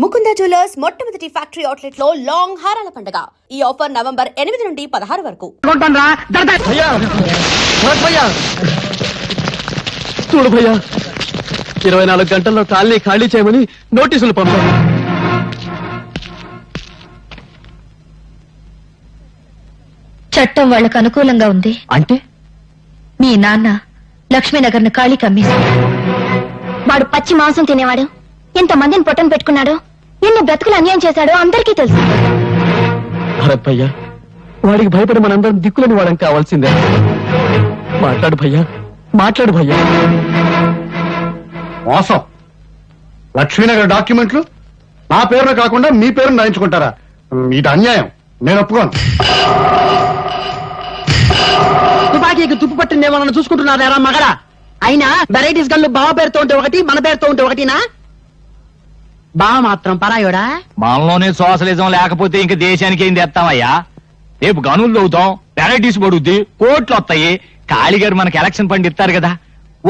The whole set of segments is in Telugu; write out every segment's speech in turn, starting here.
ముకుంద జ్యువెలర్స్ మొట్టమొదటి ఫ్యాక్టరీ అవుట్లెట్ లో లాంగ్ హారాల పండుగ. ఈ ఆఫర్ నవంబర్ 8 నుండి 16 వరకు. చూడు భయ్యా, 24 గంటల్లో కాలనీ ఖాళీ చేయమని నోటీసులు పంపారు. చట్టం వాళ్లకు అనుకూలంగా ఉంది. అంటే మీ నాన్న లక్ష్మీనగర్ ను ఖాళీ కమ్మేశాడు. వాడు పచ్చి మాంసం తినేవాడు. ఎంతమందిని పొట్టను పెట్టుకున్నాడో, ఎన్ని బ్రతుకులు అన్యాయం చేశాడో అందరికీ తెలుసు. భరత్ భయ్యా, వాడికి భయపడి మనందరం దిక్కులని వాళ్ళం కావాల్సిందే. మాట్లాడు భయ్యా, మాట్లాడు భయ్యా. మోసం. లక్ష్మీనగర్ డాక్యుమెంట్లు నా పేరున కాకుండా మీ పేరును రాయించుకుంటారా? ఇది అన్యాయం. నేను ఒప్పుకోను. తుపాకీకి తుప్పు పట్టిందేమో చూసుకుంటున్నారా మగడా? అయినా వెరైటీస్ గన్లు బావ పేరుతో ఉంటే ఒకటి, మన పేరుతో ఉంటే ఒకటినా? బావ మాత్రం పరాయోడా? మనలోనే సోషలిజం లేకపోతే ఇంక దేశానికి ఏం తెస్తామయ్యా? రేపు గనులు అవుతాం, వెరైటీస్ పడుద్ది, కోట్లు వస్తాయి. కాళీగారు మనకి ఎలక్షన్ ఫండ్ ఇస్తారు కదా,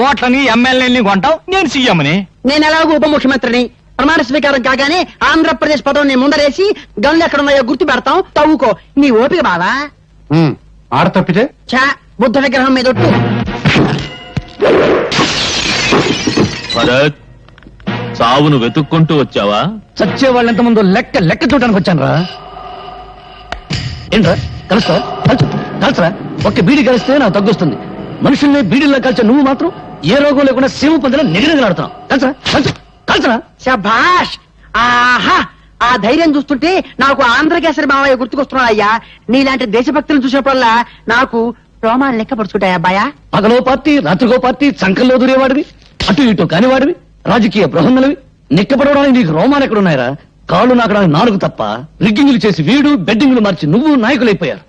ఓట్లని ఎమ్మెల్యేని కొంటాం, నేను సీఎంని. నేను ఎలాగో ఉప ముఖ్యమంత్రిని. ప్రమాణ స్వీకారం కాగానే ఆంధ్రప్రదేశ్ పదం నేను ముందరేసి గన్లు ఎక్కడున్నాయో గుర్తు పెడతాం. తవ్వుకో. నీ ఓపిక బావా. ఆడ తప్పితే చా, బుద్ధ విగ్రహం మీద ఒట్టు. భరత్, సావును వెతుక్కుంటూ వచ్చావా? చచ్చే వాళ్ళు ఎంతమందో లెక్క చూడడానికి వచ్చాను రా. ఏంట్రా కలుస్తా? కలుసరా? ఒక్క బీడి కలిస్తే నాకు తగ్గొస్తుంది. మనుషుల్ని బీడీల్లో కలిసే నువ్వు మాత్రం ఏ రోగం లేకుండా సీమ పొందిన నిగనిగలాడుతున్నావు. కలుసరా? శభాష్. ఆహా, ఆ ధైర్యం చూస్తుంటే నాకు ఆంధ్రకేసరి మావయ్య గుర్తుకొస్తున్నాడు అయ్యా. నీలాంటి దేశభక్తులను చూసినప్పుడల్లా నాకు రోమాలు లెక్క పడుచుకుంటాయా అబ్బాయా? పగలో పార్టీ, రాత్రికో పార్టీ, చంకల్లో దూరేవాడివి, అటు ఇటు కానివాడివి, రాజకీయ బృహన్నలవి. నిక్కపడవడానికి నీకు రోమాలు ఎక్కడున్నాయరా? కాళ్ళు నాకడానికి 4 తప్ప. రిగ్గింగులు చేసి వీడు, బెడ్డింగులు మార్చి నువ్వు నాయకులైపోయారు.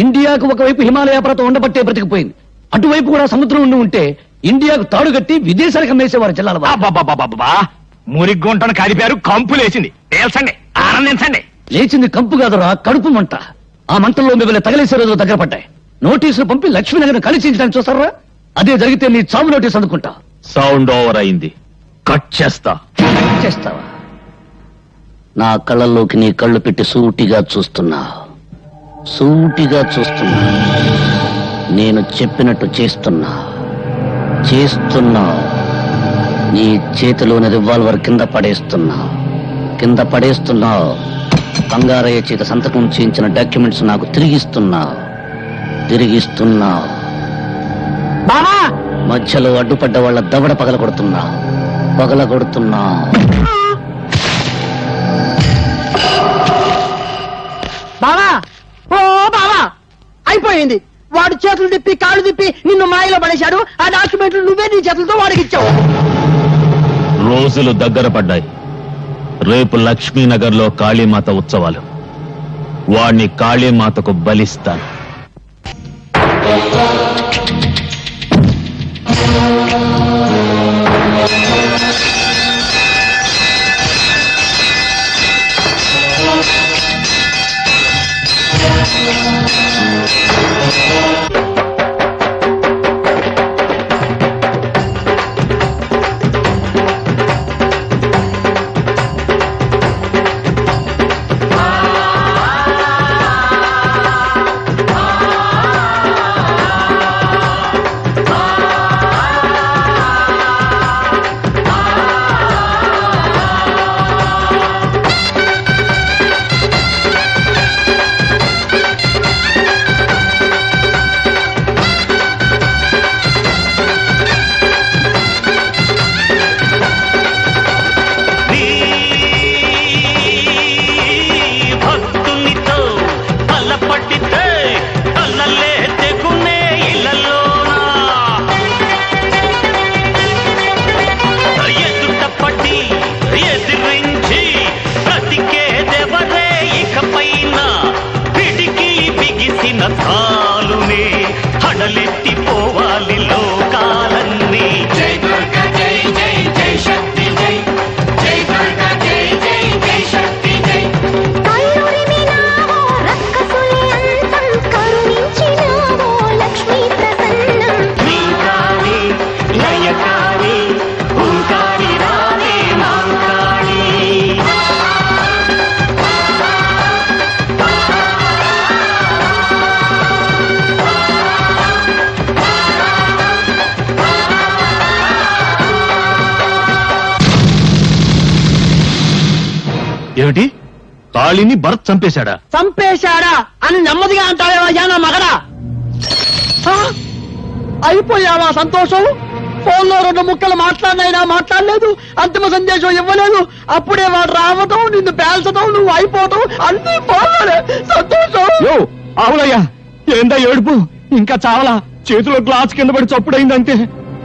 ఇండియాకు ఒకవైపు హిమాలయ పర్వతం ఉండబట్టే బ్రతికిపోయింది. అటువైపు కూడా సముద్రం ఉండి ఉంటే ఇండియాకు తాడు కట్టి విదేశాలకు అమ్మేసేవారు జిల్లాల. మురిగ్గుంటను కదిపారు, కంపు లేచింది. తేల్చండి, ఆనందించండి. లేచింది కంపు కాదురా, కడుపు మంట. ఆ మంటల్లో మిమ్మల్ని తగలేసే రోజులు దగ్గర పడ్డాయి. నోటీసులు పంపి లక్ష్మీనగర్ కలిసించడానికి చూస్తారా? అదే జరిగితే నీ చావు నోటీస్ అందుకుంటా. సౌండ్ ఓవర్ అయింది, కట్ చేస్తా. చేస్తావా? నా కళ్ళల్లోకి నీ కళ్ళు పెట్టి సూటిగా చూస్తున్నా. నేను చెప్పినట్టు చేస్తున్నా. నీ చేతిలోని రివాల్వర్ కింద పడేస్తున్నా. బంగారయ్య చేత సంతకం చేయించిన డాక్యుమెంట్స్ నాకు తిరిగిస్తున్నా. బావా, మధ్యలో అడ్డుపడ్డ వాళ్ళ దవడ పగలగొడుతున్నా. బావా, ఓ బావా, అయిపోయింది. వాడు చేతులు తిప్పి కాళ్ళు తిప్పి నిన్ను మాయలో పడేశాడు. ఆ డాక్యుమెంట్లు నువ్వే నీ చేతులతో వాడికి ఇచ్చావు. రోజులు దగ్గర పడ్డాయి. రేపు లక్ష్మీనగర్ లో కాళీమాత ఉత్సవాలు. వాణ్ణి కాళీమాతకు బలిస్తాను. ఏమిటి కాళీని భరత్ చంపేశాడా? చంపేశాడా అని నెమ్మదిగా అంటావేవయ్యా నా మగడా? ఆ? అయిపోయావా సంతోషం? ఫోన్లో 2 ముక్కలు మాట్లాడినైనా మాట్లాడలేదు, అంతిమ సందేశం ఇవ్వలేదు. అప్పుడే వాడు రావటం, నిన్ను పేల్చడం, నువ్వు అయిపోవటం అన్ని పోలే సంతోషం. యో ఆవులయ్యా, ఏందా ఏడుపు? ఇంకా చావలా? చేతిలో గ్లాస్ కింద పడి చప్పుడైందంతే.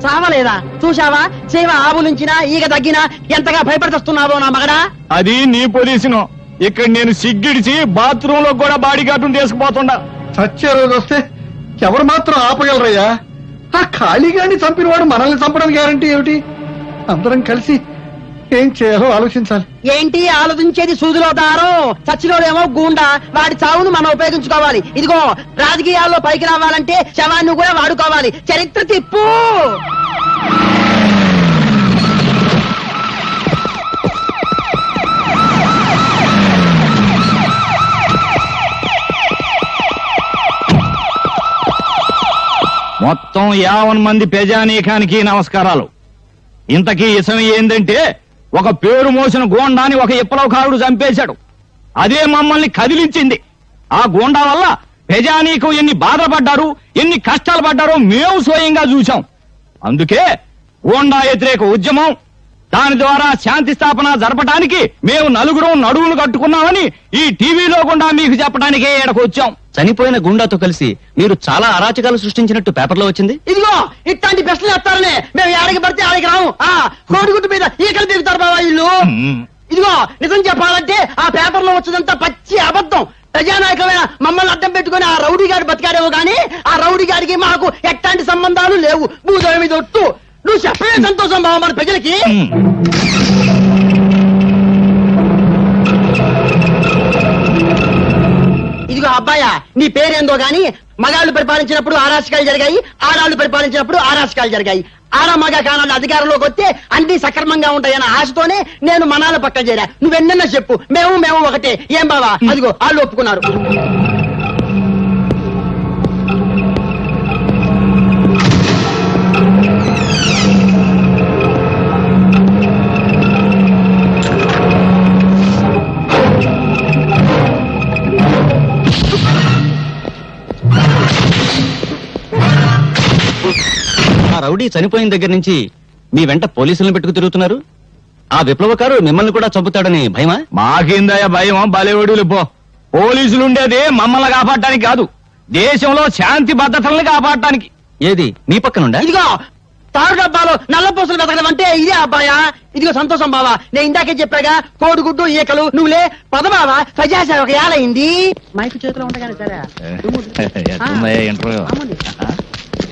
చావలేదా? చూశావా, చీమ ఆవు నుంచినా ఈగ తగ్గినా ఎంతగా భయపడుతున్నావో నా మగడా. అది నీ పొజిషన్. ఇక్కడ నేను సిగ్గిడిచి బాత్రూమ్ లో కూడా బాడీ గార్డును తీసుకుపోతుండా. చచ్చే రోజు వస్తే ఎవరు మాత్రం ఆపగలరయ్యా? ఆ ఖాళీగాని చంపిన వాడు మనల్ని చంపడం గ్యారంటీ ఏమిటి? అందరం కలిసి ఏం చేయాలో ఆలోచించాలి. ఏంటి ఆలోచించేది? సూదిలో దారం, చచ్చిలోడేమో గూండా. వాడి చావును మనం ఉపయోగించుకోవాలి. ఇదిగో రాజకీయాల్లో పైకి రావాలంటే శవాన్ని కూడా వాడుకోవాలి. చరిత్ర తిప్పు. మొత్తం 50 మంది ప్రజానీకానికి నమస్కారాలు. ఇంతకీ ఇసం ఏందంటే, ఒక పేరు మోసిన గోండాని ఒక విప్లవకారుడు చంపేశాడు. అదే మమ్మల్ని కదిలించింది. ఆ గోండా వల్ల ప్రజానీకం ఎన్ని బాధలు పడ్డారు, ఎన్ని కష్టాలు పడ్డారో మేము స్వయంగా చూశాం. అందుకే గోండా వ్యతిరేక ఉద్యమం, దాని ద్వారా శాంతి స్థాపన జరపడానికి మేము నలుగురం నడువులు కట్టుకున్నామని ఈ టీవీలో గుండా మీకు చెప్పడానికే ఇక్కడికి వచ్చాం. చనిపోయిన గుండాతో కలిసి మీరు చాలా అరాచకాలు సృష్టించినట్టు పేపర్లో వచ్చింది. ఇదిగో ఇట్లాంటి ప్రశ్నలు వేస్తారనే మేము ఏడకి పడితే ఆడికి రాము. కోడిగుడ్డు మీద ఈకలు దిగుతారు బాబా ఇల్లు. ఇదిగో నిజం చెప్పాలంటే ఆ పేపర్ లో వచ్చినంత పచ్చి అబద్ధం. ప్రజానాయకమైన మమ్మల్ని అడ్డం పెట్టుకుని ఆ రౌడీ గారు బతికాడేమో గానీ ఆ రౌడీ గారికి మాకు ఎట్లాంటి సంబంధాలు లేవు. భూదేవి మీద ఒట్టు. నువ్వు చెప్పే సంతోషం బాబా మన ప్రజలకి. ఇదిగో అబ్బాయా, నీ పేరేందో గాని మగాళ్ళు పరిపాలించినప్పుడు ఆరాచకాలు జరిగాయి, ఆడాళ్ళు పరిపాలించినప్పుడు ఆరాచకాలు జరిగాయి. ఆడ మగ కానాలు అధికారంలోకి వస్తే అన్ని సక్రమంగా ఉంటాయన్న ఆశతోనే నేను మనాల పక్క చేరా. నువ్వెన్నన్నా చెప్పు, మేము ఒకటే. ఏం బావా? అదిగో వాళ్ళు ఒప్పుకున్నారు. ఆ రౌడీ చనిపోయిన దగ్గర నుంచి మీ వెంట పోలీసులను పెట్టుకు తిరుగుతున్నారు. ఆ విప్లవకారు మిమ్మల్ని కూడా చంపుతాడని భయమా? మాకిందయ్య భయం, బలేవడులు పో. పోలీసులు ఉండేది మమ్మల్ని కాపాడటానికి కాదు, దేశంలో శాంతి భద్రతల్ని కాపాడటానికి. ఏది మీ పక్కనుండా? ఇదిగో తారు డబ్బాలో నల్ల పూసలు వెతకడం అంటే ఇదే అబ్బాయా. ఇదిగో సంతోషం బావా, నేను ఇందాకే చెప్పాగా కోడిగుడ్డు ఈకలు. నువ్వులే పద బావా, ప్రజాసేవక ఏలైంది. మైకు చేతిలో ఉండగానే సరే.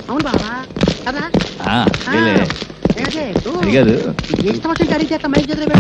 అవును బావా కదా. ఇష్టం వచ్చిన కరీ చేత మైక్ చేతిలో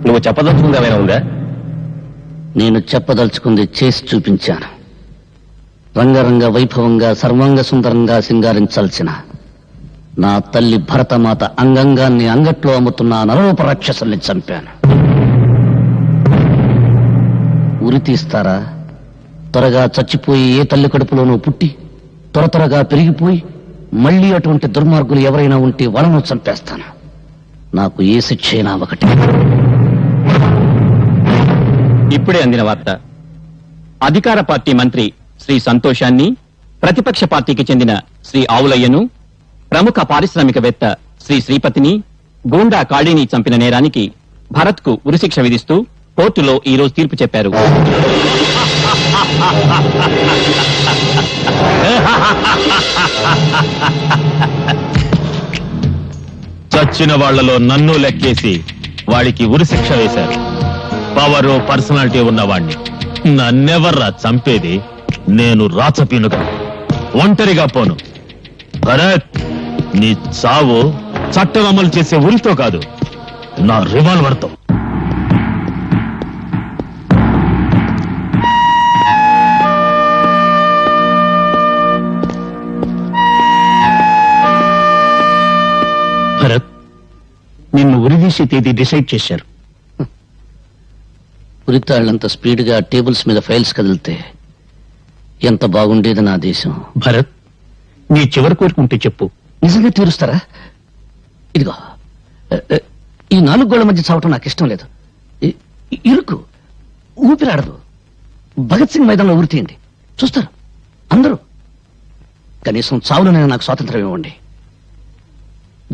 నువ్వు చెప్పదలుచుకుంది ఏమైనా ఉందా? నేను చెప్పదలుచుకుంది చేసి చూపించాను. రంగరంగ వైభవంగా సర్వాంగ సుందరంగా సింగారించాల్సిన నా తల్లి భరతమాత అంగంగాన్ని అంగట్లో అమ్ముతున్న నరరూప రాక్షసుల్ని చంపాను. ఉరి తీస్తారా? త్వరగా చచ్చిపోయి ఏ తల్లి కడుపులోనూ పుట్టి త్వరగా పెరిగిపోయి మళ్లీ అటువంటి దుర్మార్గులు ఎవరైనా ఉంటే వాళ్ళను చంపేస్తాను. నాకు ఏ శిక్ష అయినా ఒకటి. ఇప్పుడే అందిన వార్త. అధికార పార్టీ మంత్రి శ్రీ సంతోషాన్ని, ప్రతిపక్ష పార్టీకి చెందిన శ్రీ ఆవులయ్యను, ప్రముఖ పారిశ్రామికవేత్త శ్రీ శ్రీపతిని, గూండా కాళీని చంపిన నేరానికి భరత్ కు ఉరిశిక్ష విధిస్తూ కోర్టులో ఈ రోజు తీర్పు చెప్పారు. చచ్చిన వాళ్లలో నన్ను లెక్కేసి వాడికి ఉరిశిక్ష వేశారు. పవరు పర్సనాలిటీ ఉన్నవాణ్ణి నన్నెవర్రా చంపేది? నేను రాచపీనుగా ఒంటరిగా పోను. భరత్, నీ చావు చట్టం అమలు చేసే ఉరితో కాదు, నా రివాల్వర్తో. భరత్, నిన్ను ఉరిదీసే తేదీ డిసైడ్ చేశారు. ఉరితాళ్లంత స్పీడ్గా టేబుల్స్ మీద ఫైల్స్ కదిలితే ఎంత బాగుండేది నా దేశం. భరత్, నీ చివరి కోరుకుంటే చెప్పు, నిజంగా తీరుస్తారా? ఇదిగో, ఈ 4 గోళ్ల మధ్య చావటం నాకు ఇష్టం లేదు. ఇరుకు, ఊపిరాడదు. భగత్ సింగ్ మైదానంలో ఉరి తీయండి, చూస్తారు అందరూ. కనీసం చావులోనైనా నాకు స్వాతంత్రం ఇవ్వండి.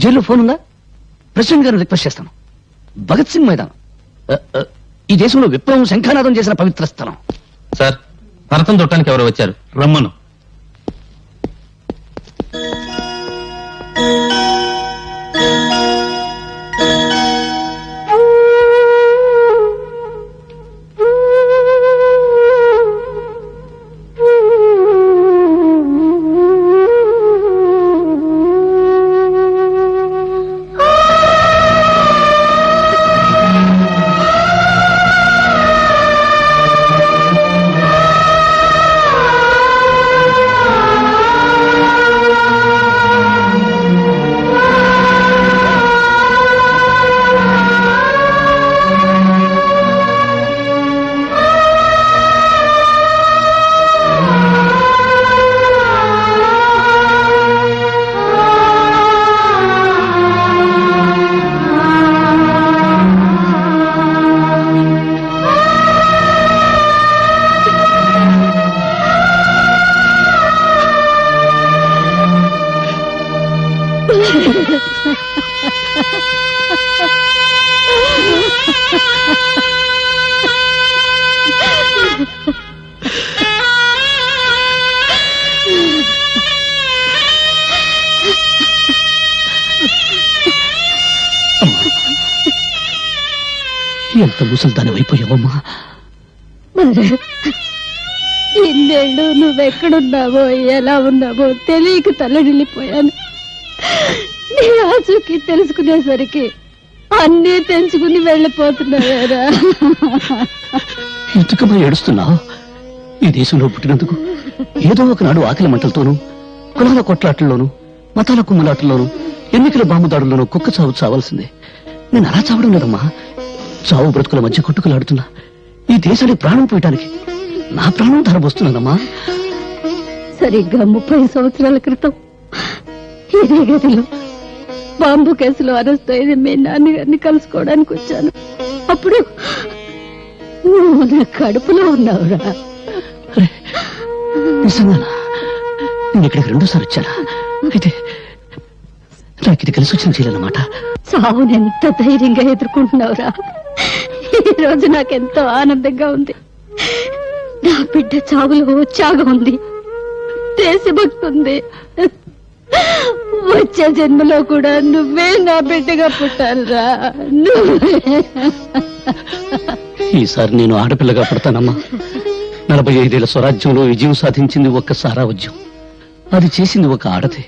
జైల్లో ఫోన్ ఉందా? ప్రెసిడెంట్ గారిని రిక్వెస్ట్ చేస్తాను. భగత్ సింగ్ మైదానం ఈ దేశంలో విప్లవం శంఖానాదం చేసిన పవిత్ర స్థలం. సార్, భరతం చుట్టానికి ఎవరు వచ్చారు? రమ్మను. ఎంత ముసల్దాని అయిపోయావమ్మా. ఇన్నేళ్ళు నువ్వెక్కడున్నావో ఎలా ఉన్నావో తెలియక తల్లడిల్లిపోయాను. నీ ఆచూకీ తెలుసుకునేసరికి అన్నీ తెంచుకుని వెళ్ళిపోతున్నావేరా. ఎందుకమ్మా ఏడుస్తున్నావు? ఈ దేశంలో పుట్టినందుకు ఏదో ఒకనాడు ఆకలి మంటలతోనూ, కులాల కొట్లాటల్లోనూ, మతాల కుమ్మలాటల్లోనూ, ఎన్నికల బాంబుదాడుల్లోనూ కుక్క చావు చావాల్సిందే. నేను అలా చావడం లేదమ్మా. చావు బ్రతుకుల మధ్య కొట్టుకులాడుతున్నా ఈ దేశానికి ప్రాణం పోయటానికి నా ప్రాణం ధరబోస్తున్నానమ్మా. సరిగ్గా 30 సంవత్సరాల క్రితం ఇదే గదిలో బాంబు కేసులో అరెస్ట్ అయింది మీ నాన్నగారిని కలుసుకోవడానికి వచ్చాను. అప్పుడు నువ్వు నా కడుపులో ఉన్నావురా. నిజంగానా? నేను ఇక్కడికి 2 సార్లు వచ్చానా? అయితే నాకు ఇది కలిసి వచ్చిన చేయాలన్నమాట. చావుని ఎంత ధైర్యంగా ఎదుర్కొంటున్నావురా. ఈ రోజు నాకెంతో ఆనందంగా ఉంది. నా బిడ్డ చావులో ఉత్సాహం ఉంది, దేశభక్తి ఉంది. వచ్చే జన్మలో కూడా నువ్వే నా బిడ్డగా పుట్టాలిరా. నువ్వే. ఈసారి నేను ఆడపిల్లగా పుడతానమ్మా. 45 ఏళ్ల స్వరాజ్యంలో విజయం సాధించింది ఒక్క సారావజ్యం. అది చేసింది ఒక ఆడదే.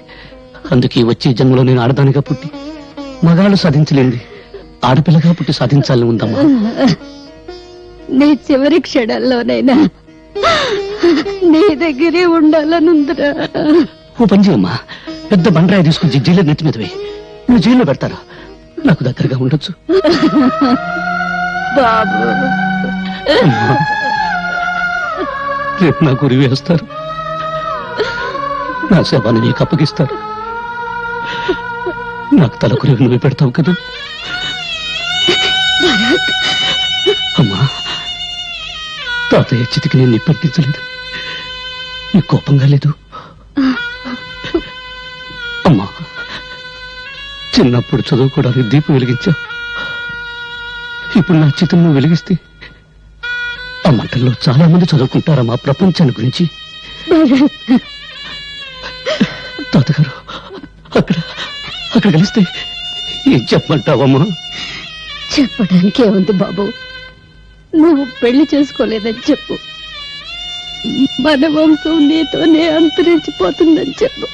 అందుకే వచ్చే జన్మలో నేను ఆడదానిగా పుట్టి మగాళ్ళు సాధించలేండి ఆడపిల్లగా పుట్టి సాధించాలని ఉందమ్మా. నీ చివరి క్షణాల్లోనైనా నీ దగ్గరే ఉండాలనుందిరా. ఓ పని చేయమ్మా, పెద్ద బండరాయి తీసుకుని జైల్లో నెత్తి మీదవే. నువ్వు జైల్లో పెడతారా? నాకు దగ్గరగా ఉండొచ్చు. బాబు, అమ్మా, రేపు నాకు ఉరి వేస్తారు. నా శవాన్ని నీకు అప్పగిస్తారు. నాకు తలకు నువ్వు పెడతావు కదా అమ్మా. తాతయ్య చితికి నేను నిప్పర్పించలేదు, నీ కోపంగా లేదు అమ్మా. చిన్నప్పుడు చదువుకోవడానికి దీపం వెలిగించావు. ఇప్పుడు నా చిత్రంలో వెలిగిస్తే ఆ మంటల్లో చాలా మంది చదువుకుంటారా మా ప్రపంచాన్ని గురించి. తాతగారు అక్కడ అక్కడ కలిస్తే ఏం చెప్పమంటావమ్మా? చెప్పడానికే ఉంది బాబు. నువ్వు పెళ్లి చేసుకోలేదని చెప్పు. మన వంశం నీతోనే అంతరించిపోతుందని చెప్పు.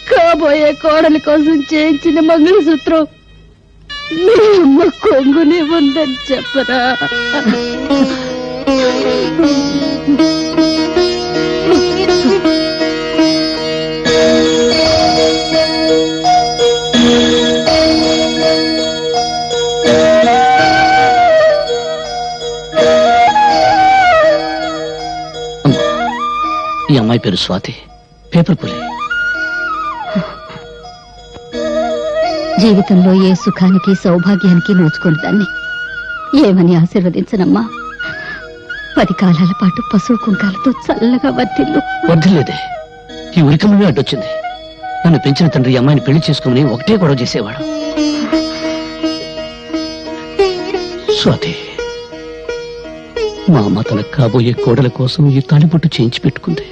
కాబోయే కోడలి కోసం చేయించిన మంగళసూత్రం మీ అమ్మ కొంగునే ఉందని చెప్పరా. ఈ అమ్మాయి పేరు స్వాతి, పేపర్ పులి. జీవితంలో ఏ సుఖానికి సౌభాగ్యానికి నోచుకుని దాన్ని ఏమని ఆశీర్వదించనమ్మా. 10 కాలాల పాటు పశువు కుంకాలతో చల్లగా వర్తిల్లు. వద్దులేదే, ఈ ఉరికమే అడ్డొచ్చింది. నన్ను పెంచిన తండ్రి ఈ అమ్మాయిని పెళ్లి చేసుకుని ఒకటే గొడవ చేసేవాడు. స్వాతి, మా అమ్మ తన కాబోయే కోడల కోసం ఈ తాళిబొట్టు చేయించి పెట్టుకుంది.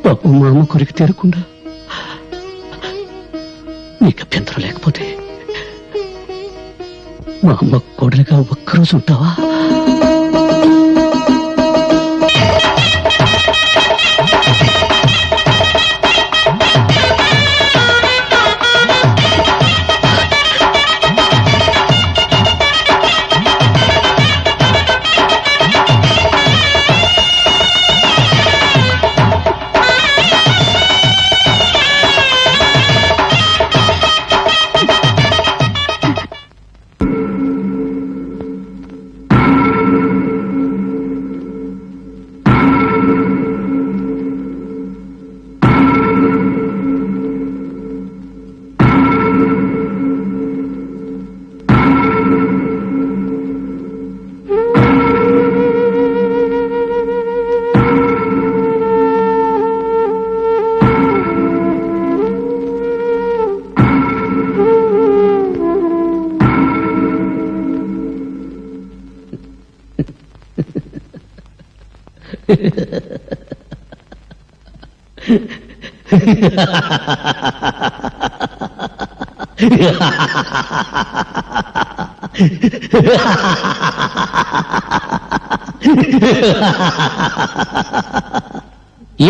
పాపం మా అమ్మ కొరికి తీరకుండా నీకు అభ్యంతరం లేకపోతే మా అమ్మ కోడలిగా ఒక్కరోజు ఉంటావా?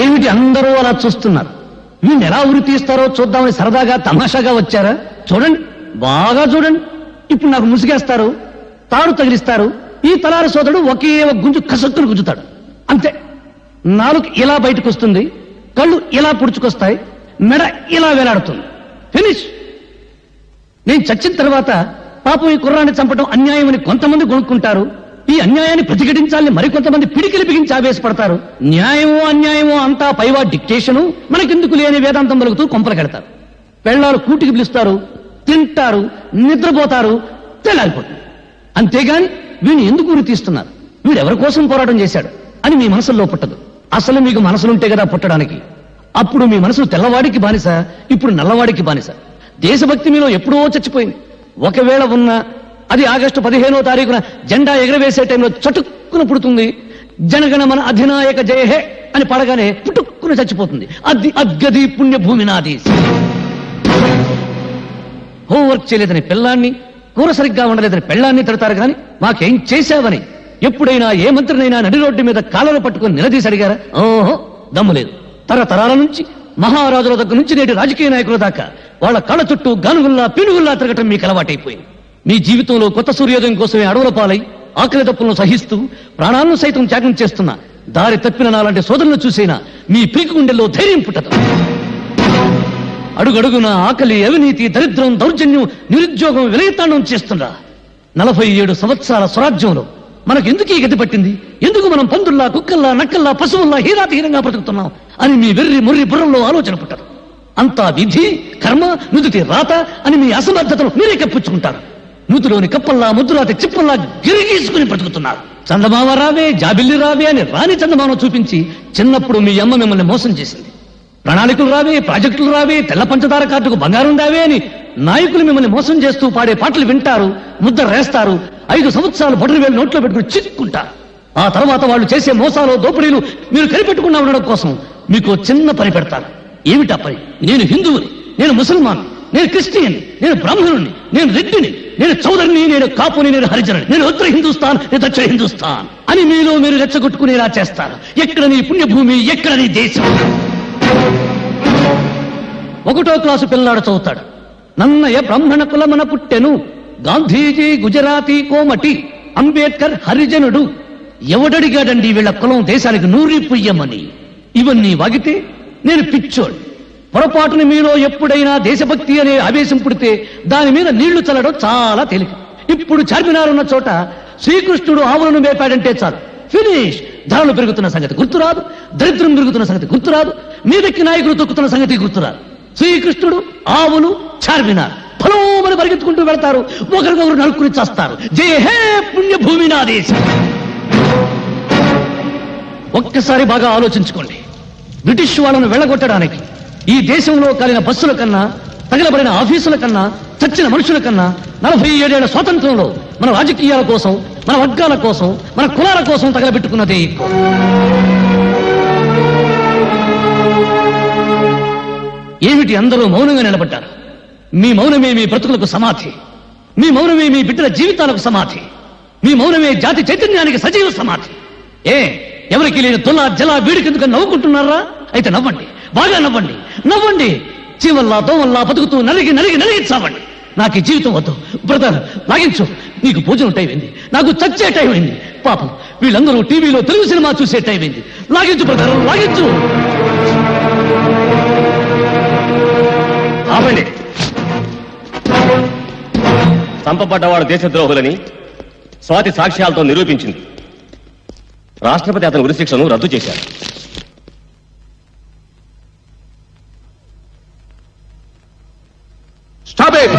ఏమిటి అందరూ అలా చూస్తున్నారు? వీళ్ళు ఎలా ఉరి తీస్తారో చూద్దామని సరదాగా తమాషాగా వచ్చారా? చూడండి, బాగా చూడండి. ఇప్పుడు నాకు ముసిగేస్తారు, తాడు తగిలిస్తారు. ఈ తలారి సోదరుడు ఒకే ఒక గుంజు కసక్కును గుంజుతాడు, అంతే. నాలుగు ఇలా బయటకు వస్తుంది, కళ్ళు ఇలా పుడుచుకొస్తాయి, మెడ ఇలా వేలాడుతుంది. ఫినిష్. నేను చచ్చిన తర్వాత పాపం ఈ కుర్రాన్ని చంపడం అన్యాయమని కొంతమంది కొనుక్కుంటారు. ఈ అన్యాయాన్ని ప్రతిఘటించాలని మరికొంతమంది పిడికిలి బిగించి ఆవేశపడతారు. న్యాయమో అన్యాయమో అంతా పైవా డిక్టేషను, మనకెందుకు లేని వేదాంతం పలుకుతూ కొంపలకెడతారు. పెళ్ళాలు కూటికి పిలుస్తారు, తింటారు, నిద్రపోతారు, తెల్లారిపోతుంది. అంతేగాని వీడిని ఎందుకు ఉరి తీస్తున్నారు, వీడెవరి కోసం పోరాటం చేశాడు అని మీ మనసులో పుట్టదు. అసలు మీకు మనసులుంటే కదా పుట్టడానికి. అప్పుడు మీ మనసు తెల్లవాడికి బానిస, ఇప్పుడు నల్లవాడికి బానిస. దేశభక్తి మీలో ఎప్పుడో చచ్చిపోయింది. ఒకవేళ ఉన్న అది ఆగస్టు 15వ తారీఖున జెండా ఎగరవేసే టైంలో చటుక్కున పుడుతుంది. జనగణమన అధినాయక జయ హే అని పడగానే పుట్టుక్కున చచ్చిపోతుంది. అది అద్గది పుణ్యభూమి నాది. హోంవర్క్ చేయలేదని పిల్లాన్ని, కూర సరిగ్గా ఉండలేదని పెళ్ళాన్ని తిడతారు కానీ మాకేం చేశావని ఎప్పుడైనా ఏ మంత్రినైనా నడి రోడ్డు మీద కాళ్ళను పట్టుకుని నిలదీసి అడిగారా? ఓహో, దమ్ము లేదు. తరతరాల నుంచి మహారాజుల దగ్గర నుంచి నేటి రాజకీయ నాయకుల దాకా వాళ్ళ కళ్ళ చుట్టూ గానుగుల్లా పినుగుల్లా తిరగటం మీకు అలవాటైపోయింది. మీ జీవితంలో కొత్త సూర్యోదయం కోసమే అడవుల పాలై ఆకలి తప్పులను సహిస్తూ ప్రాణాలను సైతం త్యాగం చేస్తున్న దారి తప్పిన నాలాంటి సోదరులను చూసైనా మీ పీకు గుండెల్లో ధైర్యం పుట్టదు. అడుగడుగున ఆకలి, అవినీతి, దరిద్రం, దౌర్జన్యం, నిరుద్యోగం విలయతాండం చేస్తున్నా 47 సంవత్సరాల స్వరాజ్యంలో మనకెందుకు ఈ గతి పట్టింది? ఎందుకు మనం పందుల్లా, కుక్కల్లా, నక్కల్లా, పశువుల్లా హీనాతిహీనంగా బ్రతుకుతున్నాం అని మీ వెర్రి ముర్రి బుర్రంలో ఆలోచన పుట్టదు. అంతా విధి, కర్మ, నుదుటి రాత అని మీ అసమర్థతను మీరే కప్పించుకుంటారు. నూతులోని కప్పల్లా, ముద్దురాతి చిప్పల్లా గిరిగీసుకుని బ్రతుకుతున్నారు. చందమామ రావే, జాబిల్లి రావే అని రాని చందమామ చూపించి చిన్నప్పుడు మీ అమ్మ మిమ్మల్ని మోసం చేసింది. ప్రణాళికలు రావే, ప్రాజెక్టులు రావే, తెల్ల పంచదార కార్డుకు బంగారం దావే అని నాయకులు మిమ్మల్ని మోసం చేస్తూ పాడే పాటలు వింటారు, ముద్ర వేస్తారు, 5 సంవత్సరాలు బొటరు వేలు నోట్లో పెట్టుకుని చిక్కుంటారు. ఆ తర్వాత వాళ్ళు చేసే మోసాలు, దోపిడీలు మీరు కనిపెట్టకుండా ఉండడం కోసం మీకు చిన్న పని పెడతారు. ఏమిటా పని? నేను హిందువుని, నేను ముసల్మాన్, నేను క్రిస్టియన్, నేను బ్రాహ్మణుని, నేను రెడ్డిని, నేను చౌదరిని, నేను కాపుని, నేను హరిజనుని, నేను ఉత్తర హిందుస్థాన్, నేను దక్షిణ హిందుస్థాన్ అని మీలో మీరు రెచ్చగొట్టుకునేలా చేస్తారు. ఎక్కడ నీ పుణ్యభూమి, ఎక్కడ నీ దేశం? 1వ క్లాసు పిల్లాడు చదువుతాడు. నన్నయ బ్రాహ్మణ కులమన పుట్టెను, గాంధీజీ గుజరాతీ కోమటి, అంబేద్కర్ హరిజనుడు. ఎవడడిగాడండి వీళ్ళ కులం దేశానికి నూరి పుయ్యమని? ఇవన్నీ వాగితే నేను పిచ్చోడు. పొరపాటుని మీలో ఎప్పుడైనా దేశభక్తి అనే ఆవేశం పుడితే దాని మీద నీళ్లు చల్లడం చాలా తేలిక. ఇప్పుడు చార్మినార్ ఉన్న చోట శ్రీకృష్ణుడు ఆవులను మేపాడంటే చాలు, ఫినిష్. ధరలు పెరుగుతున్న సంగతి గుర్తురాదు, దరిద్రం పెరుగుతున్న సంగతి గుర్తురాదు, మీదకి నాయకులు తొక్కుతున్న సంగతి గుర్తురాదు. శ్రీకృష్ణుడు, ఆవులు, చార్మినార్ ఫలోమని పరిగెత్తుకుంటూ వెళ్తారు, ఒకరికొకరు నరుక్కుని చేస్తారు. జయ హే పుణ్యభూమి నా దేశం. ఒక్కసారి బాగా ఆలోచించుకోండి. బ్రిటిష్ వాళ్ళను వెళ్ళగొట్టడానికి ఈ దేశంలో కాలిన బస్సుల కన్నా, తగలబడిన ఆఫీసుల కన్నా, చచ్చిన మనుషుల కన్నా 47 ఏళ్ల స్వాతంత్రంలో మన రాజకీయాల కోసం, మన వర్గాల కోసం, మన కులాల కోసం తగలబెట్టుకున్నదే ఎక్కువ. ఏమిటి అందరూ మౌనంగా నిలబడ్డారు? మీ మౌనమే మీ బ్రతుకులకు సమాధి, మీ మౌనమే మీ బిడ్డల జీవితాలకు సమాధి, మీ మౌనమే జాతి చైతన్యానికి సజీవ సమాధి. ఎవరికి లేని తొల జల వీడికెందుకు నవ్వుకుంటున్నారా? అయితే నవ్వండి, బాగా నవ్వండి, నవ్వండి. చీవల్లా దోవల్లా బతుకుతూ నలిగి నలిగి నలిగి చావండి. నాకు ఈ జీవితం వద్దు. బ్రదర్ లాగించు, నీకు భోజనం టైం అయింది, నాకు చచ్చే టైం అయింది. పాపం వీళ్ళందరూ టీవీలో తెలుగు సినిమా చూసే టైం అయింది. లాగించు బ్రదర్, లాగించు. ఆపండి. చంపబడ్డవాడు దేశద్రోహులని స్వాతి సాక్ష్యాలతో నిరూపించింది. రాష్ట్రపతి అతని ఉరిశిక్షను రద్దు చేశారు. Stop it!